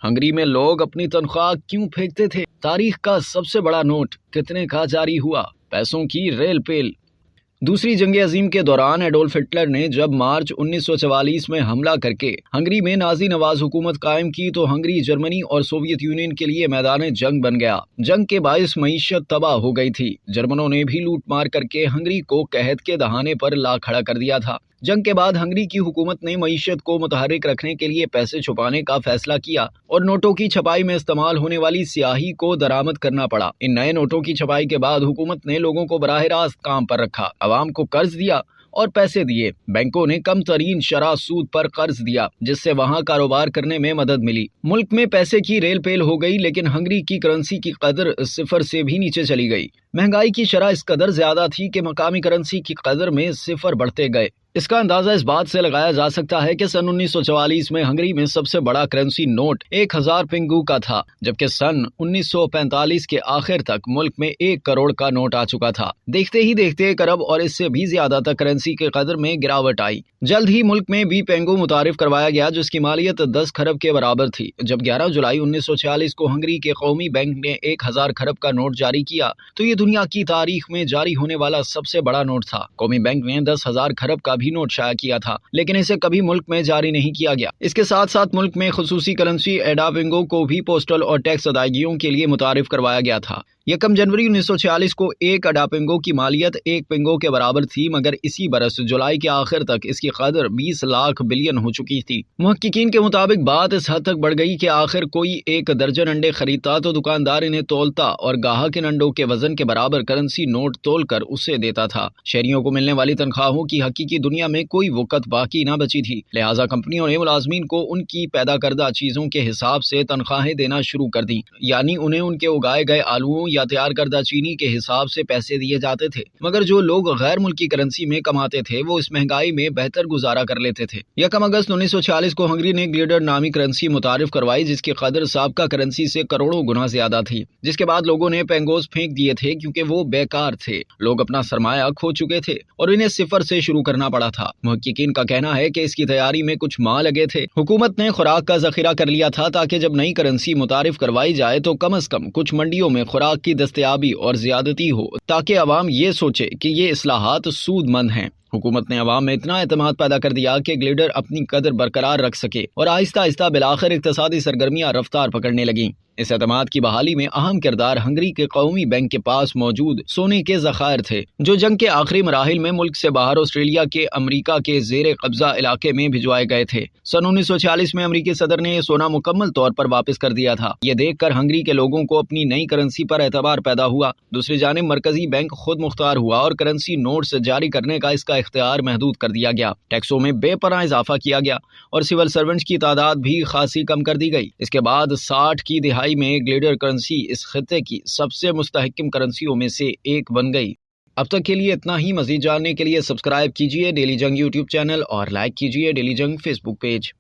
Hungary میں لوگ اپنی تنخواہ کیوں پھینکتے تھے؟ تاریخ کا سب سے بڑا نوٹ کتنے کا جاری ہوا؟ پیسوں کی ریل پیل۔ دوسری جنگ عظیم کے دوران ایڈولف ہٹلر نے جب مارچ 1944 میں حملہ کر کے ہنگری میں نازی نواز حکومت قائم کی تو ہنگری جرمنی اور سوویت یونین کے لیے میدان جنگ بن گیا۔ جنگ کے باعث معیشت تباہ ہو گئی تھی۔ جرمنوں نے بھی لوٹ مار کر کے ہنگری کو قحط کے دہانے پر لا کھڑا کر دیا تھا۔ جنگ کے بعد ہنگری کی حکومت نے معیشت کو متحرک رکھنے کے لیے پیسے چھپانے کا فیصلہ کیا اور نوٹوں کی چھپائی میں استعمال ہونے والی سیاہی کو درآمد کرنا پڑا۔ ان نئے نوٹوں کی چھپائی کے بعد حکومت نے لوگوں کو براہ راست کام پر رکھا، عوام کو قرض دیا اور پیسے دیے۔ بینکوں نے کم ترین شرح سود پر قرض دیا جس سے وہاں کاروبار کرنے میں مدد ملی۔ ملک میں پیسے کی ریل پیل ہو گئی، لیکن ہنگری کی کرنسی کی قدر صفر سے بھی نیچے چلی گئی۔ مہنگائی کی شرح اس قدر زیادہ تھی کہ مقامی کرنسی کی قدر میں صفر بڑھتے گئے۔ اس کا اندازہ اس بات سے لگایا جا سکتا ہے کہ سن 1944 میں ہنگری میں سب سے بڑا کرنسی نوٹ 1000 پنگو کا تھا، جبکہ سن 1945 کے آخر تک ملک میں 1 کروڑ کا نوٹ آ چکا تھا۔ دیکھتے ہی دیکھتے 1 ارب اور اس سے بھی زیادہ تک کرنسی کے قدر میں گراوٹ آئی۔ جلد ہی ملک میں بھی پینگو متعارف کروایا گیا جس کی مالیت 10 کھرب کے برابر تھی۔ جب 11 جولائی 1946 کو ہنگری کے قومی بینک نے 1000 کھرب کا نوٹ جاری کیا تو یہ دنیا کی تاریخ میں جاری ہونے والا سب سے بڑا نوٹ تھا۔ قومی بینک نے 10,000 کھرب کا بھی نوٹ شائع کیا تھا، لیکن اسے کبھی ملک میں جاری نہیں کیا گیا۔ اس کے ساتھ ساتھ ملک میں خصوصی کرنسی ایڈا پنگو کو بھی پوسٹل اور ٹیکس ادائیگیوں کے لیے متعارف کروایا گیا تھا۔ 1 جنوری 1946 کو 1 اڈا پنگو کی مالیت 1 پنگو کے برابر تھی، مگر اسی برس جولائی کے آخر تک اس کی قدر 20 لاکھ بلین ہو چکی تھی۔ محققین کے مطابق بات اس حد تک بڑھ گئی کہ آخر کوئی 1 درجن انڈے خریدتا تو دکاندار انہیں تولتا اور گاہک ان انڈوں کے وزن کے برابر کرنسی نوٹ تول کر اسے دیتا تھا۔ شہریوں کو ملنے والی تنخواہوں کی حقیقی دنیا میں کوئی وقت باقی نہ بچی تھی، لہٰذا کمپنیوں نے ملازمین کو ان کی پیدا کردہ چیزوں کے حساب سے تنخواہیں دینا شروع کر دیں، یعنی انہیں ان کے اگائے گئے آلوؤں یا تیار کردہ چینی کے حساب سے پیسے دیے جاتے تھے۔ مگر جو لوگ غیر ملکی کرنسی میں کماتے تھے وہ اس مہنگائی میں بہتر گزارا کر لیتے تھے۔ 1 اگست 1946 کو ہنگری نے گلیڈر نامی کرنسی متعارف کروائی جس کی قدر سابقہ کرنسی سے کروڑوں گنا زیادہ تھی، جس کے بعد لوگوں نے پینگوز پھینک دیے تھے کیونکہ وہ بیکار تھے۔ لوگ اپنا سرمایہ کھو چکے تھے اور انہیں صفر سے شروع کرنا پڑا تھا۔ محققین کا کہنا ہے کہ اس کی تیاری میں کچھ ماہ لگے تھے۔ حکومت نے خوراک کا ذخیرہ کر لیا تھا تاکہ جب نئی کرنسی متعارف کروائی جائے تو کم از کم کچھ منڈیوں میں خوراک کی دستیابی اور زیادتی ہو تاکہ عوام یہ سوچے کہ یہ اصلاحات سود مند ہیں۔ حکومت نے عوام میں اتنا اعتماد پیدا کر دیا کہ گلیڈر اپنی قدر برقرار رکھ سکے اور آہستہ آہستہ بالآخر اقتصادی سرگرمیاں رفتار پکڑنے لگیں۔ اس اعتماد کی بحالی میں اہم کردار ہنگری کے قومی بینک کے پاس موجود سونے کے ذخائر تھے، جو جنگ کے آخری مراحل میں ملک سے باہر آسٹریلیا کے امریکہ کے زیر قبضہ علاقے میں بھجوائے گئے تھے۔ سن 1946 میں امریکی صدر نے یہ سونا مکمل طور پر واپس کر دیا تھا۔ یہ دیکھ کر ہنگری کے لوگوں کو اپنی نئی کرنسی پر اعتبار پیدا ہوا۔ دوسری جانب مرکزی بینک خود مختار ہوا اور کرنسی نوٹس جاری کرنے کا اس کا اختیار محدود کر دیا گیا۔ ٹیکسوں میں بے پناہ اضافہ کیا گیا اور سول سرونٹس کی تعداد بھی خاصی کم کر دی گئی۔ اس کے بعد 60 کی دہائی میں گلیڈر کرنسی اس خطے کی سب سے مستحکم کرنسیوں میں سے ایک بن گئی۔ اب تک کے لیے اتنا ہی۔ مزید جاننے کے لیے سبسکرائب کیجیے ڈیلی جنگ یوٹیوب چینل اور لائک کیجیے ڈیلی جنگ فیس بک پیج۔